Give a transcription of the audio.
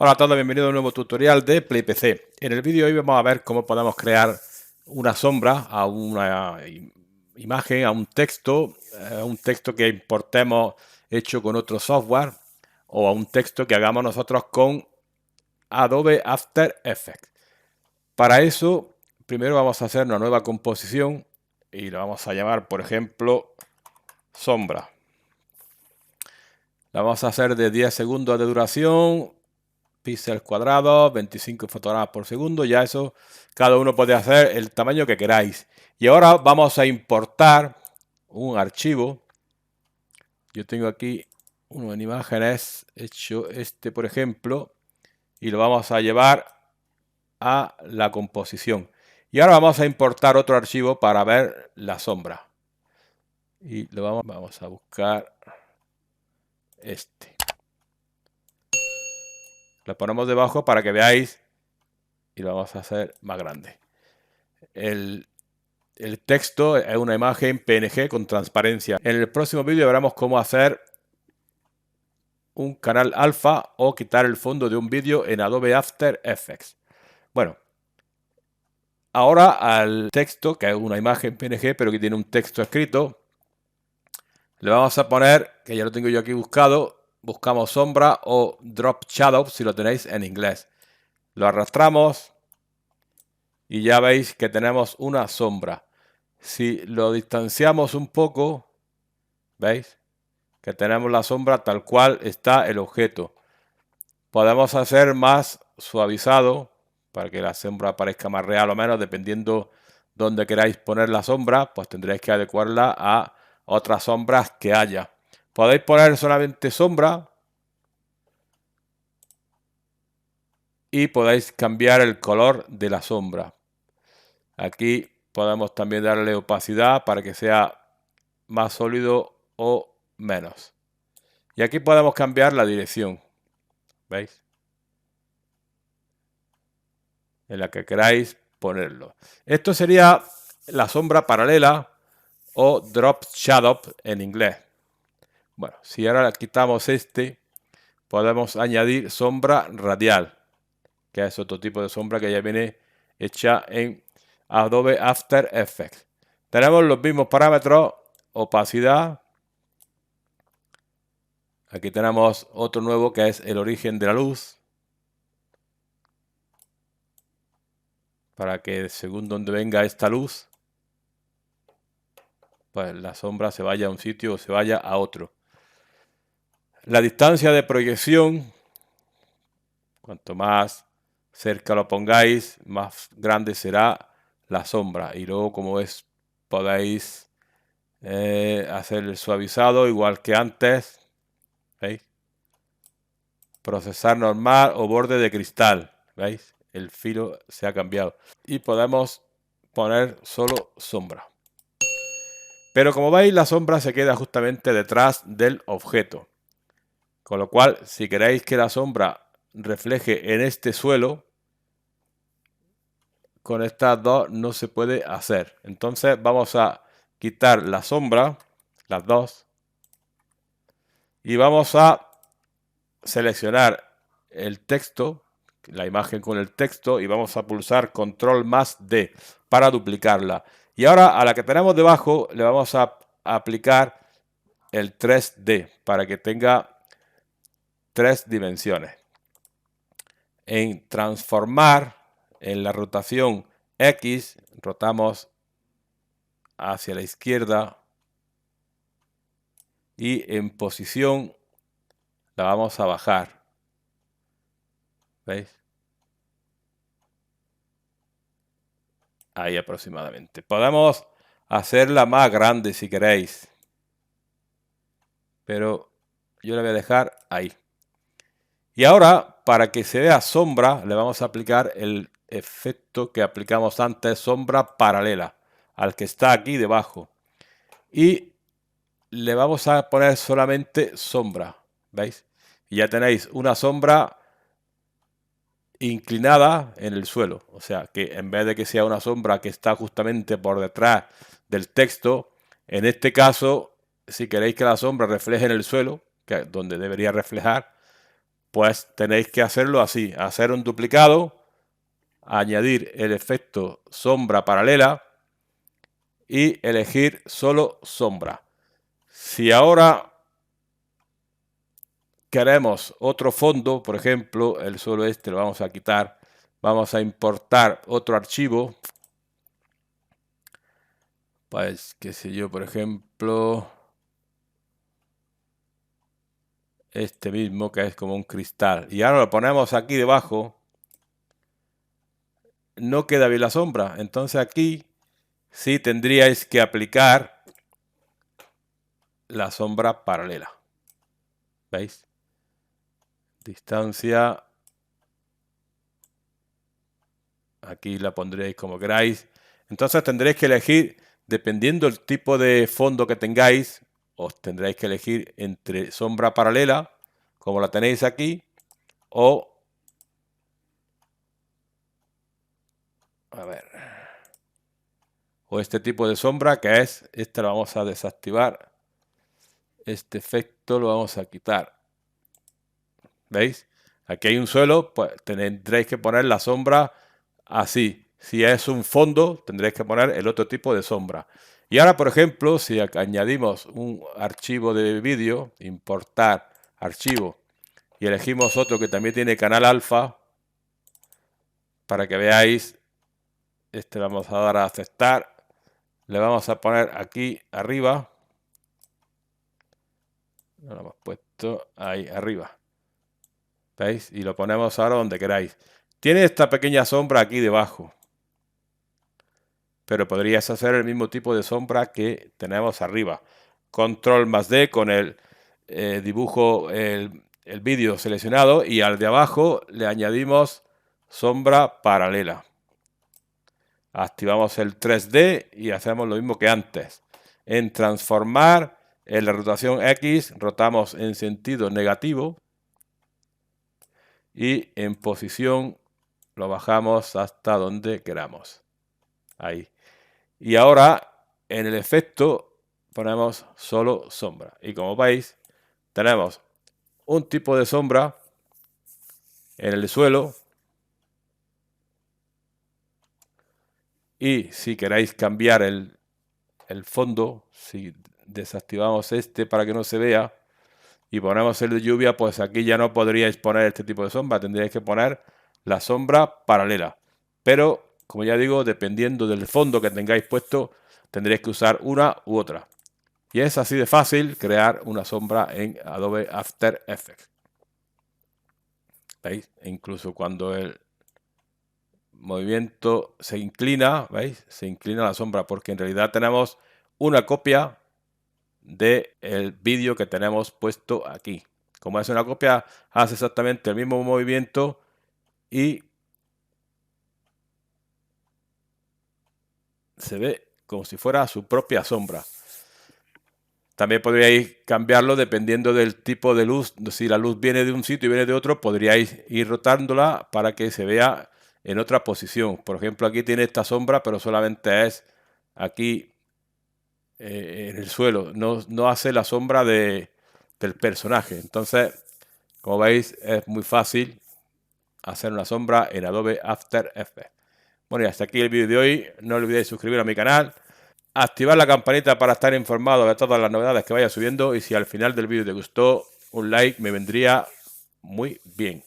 Hola a todos, bienvenidos a un nuevo tutorial de PlayPC. En el vídeo de hoy vamos a ver cómo podemos crear una sombra a una imagen, a un texto que importemos hecho con otro software o a un texto que hagamos nosotros con Adobe After Effects. Para eso, primero vamos a hacer una nueva composición y la vamos a llamar, por ejemplo, sombra. La vamos a hacer de 10 segundos de duración. Píxeles cuadrados, 25 fotogramas por segundo, ya eso cada uno puede hacer el tamaño que queráis. Y ahora vamos a importar un archivo. Yo tengo aquí uno en imágenes hecho por ejemplo, y lo vamos a llevar a la composición. Y ahora vamos a importar otro archivo para ver la sombra. Y lo vamos a buscar este. Lo ponemos debajo para que veáis y lo vamos a hacer más grande. El texto es una imagen PNG con transparencia. En el próximo vídeo veremos cómo hacer un canal alfa o quitar el fondo de un vídeo en Adobe After Effects. Bueno, ahora al texto, que es una imagen PNG pero que tiene un texto escrito, le vamos a poner, que ya lo tengo yo aquí buscado, buscamos sombra o drop shadow si lo tenéis en inglés. Lo arrastramos y ya veis que tenemos una sombra. Si lo distanciamos un poco, ¿veis? Que tenemos la sombra tal cual está el objeto. Podemos hacer más suavizado para que la sombra parezca más real o menos, dependiendo dónde queráis poner la sombra, pues tendréis que adecuarla a otras sombras que haya. Podéis poner solamente sombra y podéis cambiar el color de la sombra. Aquí podemos también darle opacidad para que sea más sólido o menos. Y aquí podemos cambiar la dirección. ¿Veis? En la que queráis ponerlo. Esto sería la sombra paralela o drop shadow en inglés. Bueno, si ahora quitamos podemos añadir sombra radial, que es otro tipo de sombra que ya viene hecha en Adobe After Effects. Tenemos los mismos parámetros, opacidad. Aquí tenemos otro nuevo que es el origen de la luz. Para que según donde venga esta luz, pues la sombra se vaya a un sitio o se vaya a otro. La distancia de proyección, cuanto más cerca lo pongáis, más grande será la sombra. Y luego, como ves, podéis hacer el suavizado igual que antes. ¿Veis? Procesar normal o borde de cristal. ¿Veis? El filo se ha cambiado. Y podemos poner solo sombra. Pero como veis, la sombra se queda justamente detrás del objeto. Con lo cual, si queréis que la sombra refleje en este suelo, con estas dos no se puede hacer. Entonces vamos a quitar la sombra, las dos, y vamos a seleccionar el texto, la imagen con el texto, y vamos a pulsar Control más D para duplicarla. Y ahora a la que tenemos debajo le vamos a aplicar el 3D para que tenga 3 dimensiones. En transformar, en la rotación X, rotamos hacia la izquierda y en posición la vamos a bajar. ¿Veis? Ahí aproximadamente. Podemos hacerla más grande si queréis, pero yo la voy a dejar ahí. Y ahora, para que se vea sombra, le vamos a aplicar el efecto que aplicamos antes, sombra paralela, al que está aquí debajo. Y le vamos a poner solamente sombra, ¿veis? Y ya tenéis una sombra inclinada en el suelo, o sea que en vez de que sea una sombra que está justamente por detrás del texto, en este caso, si queréis que la sombra refleje en el suelo, que es donde debería reflejar, pues tenéis que hacerlo así, hacer un duplicado, añadir el efecto sombra paralela y elegir solo sombra. Si ahora queremos otro fondo, por ejemplo, el suelo este lo vamos a quitar, vamos a importar otro archivo, pues qué sé yo, por ejemplo, este mismo que es como un cristal, y ahora lo ponemos aquí debajo, no queda bien la sombra, entonces aquí sí tendríais que aplicar la sombra paralela. ¿Veis? Distancia. Aquí la pondréis como queráis. Entonces tendréis que elegir, dependiendo del tipo de fondo que tengáis, os tendréis que elegir entre sombra paralela, como la tenéis aquí, o... A ver... O este tipo de sombra, que es... Este lo vamos a desactivar. Este efecto lo vamos a quitar. ¿Veis? Aquí hay un suelo, pues tendréis que poner la sombra así. Si es un fondo, tendréis que poner el otro tipo de sombra. Y ahora, por ejemplo, si añadimos un archivo de vídeo, importar archivo, y elegimos otro que también tiene canal alfa, para que veáis, este vamos a dar a aceptar, le vamos a poner aquí arriba, lo hemos puesto ahí arriba. ¿Veis? Y lo ponemos ahora donde queráis. Tiene esta pequeña sombra aquí debajo. Pero podrías hacer el mismo tipo de sombra que tenemos arriba. Control más D con el dibujo, el vídeo seleccionado, y al de abajo le añadimos sombra paralela. Activamos el 3D y hacemos lo mismo que antes. En transformar, en la rotación X, rotamos en sentido negativo. Y en posición lo bajamos hasta donde queramos. Ahí. Y ahora en el efecto ponemos solo sombra. Y como veis, tenemos un tipo de sombra en el suelo. Y si queréis cambiar el fondo, si desactivamos este para que no se vea y ponemos el de lluvia, pues aquí ya no podríais poner este tipo de sombra. Tendríais que poner la sombra paralela. Pero, como ya digo, dependiendo del fondo que tengáis puesto, tendréis que usar una u otra. Y es así de fácil crear una sombra en Adobe After Effects. ¿Veis? E incluso cuando el movimiento se inclina, ¿veis? Se inclina la sombra porque en realidad tenemos una copia del vídeo que tenemos puesto aquí. Como es una copia, hace exactamente el mismo movimiento y se ve como si fuera su propia sombra. También podríais cambiarlo dependiendo del tipo de luz. Si la luz viene de un sitio y viene de otro, podríais ir rotándola para que se vea en otra posición. Por ejemplo, aquí tiene esta sombra, pero solamente es aquí en el suelo. No hace la sombra del personaje. Entonces, como veis, es muy fácil hacer una sombra en Adobe After Effects. Bueno, y hasta aquí el vídeo de hoy. No olvidéis suscribiros a mi canal, activar la campanita para estar informado de todas las novedades que vaya subiendo, y si al final del vídeo te gustó, un like me vendría muy bien.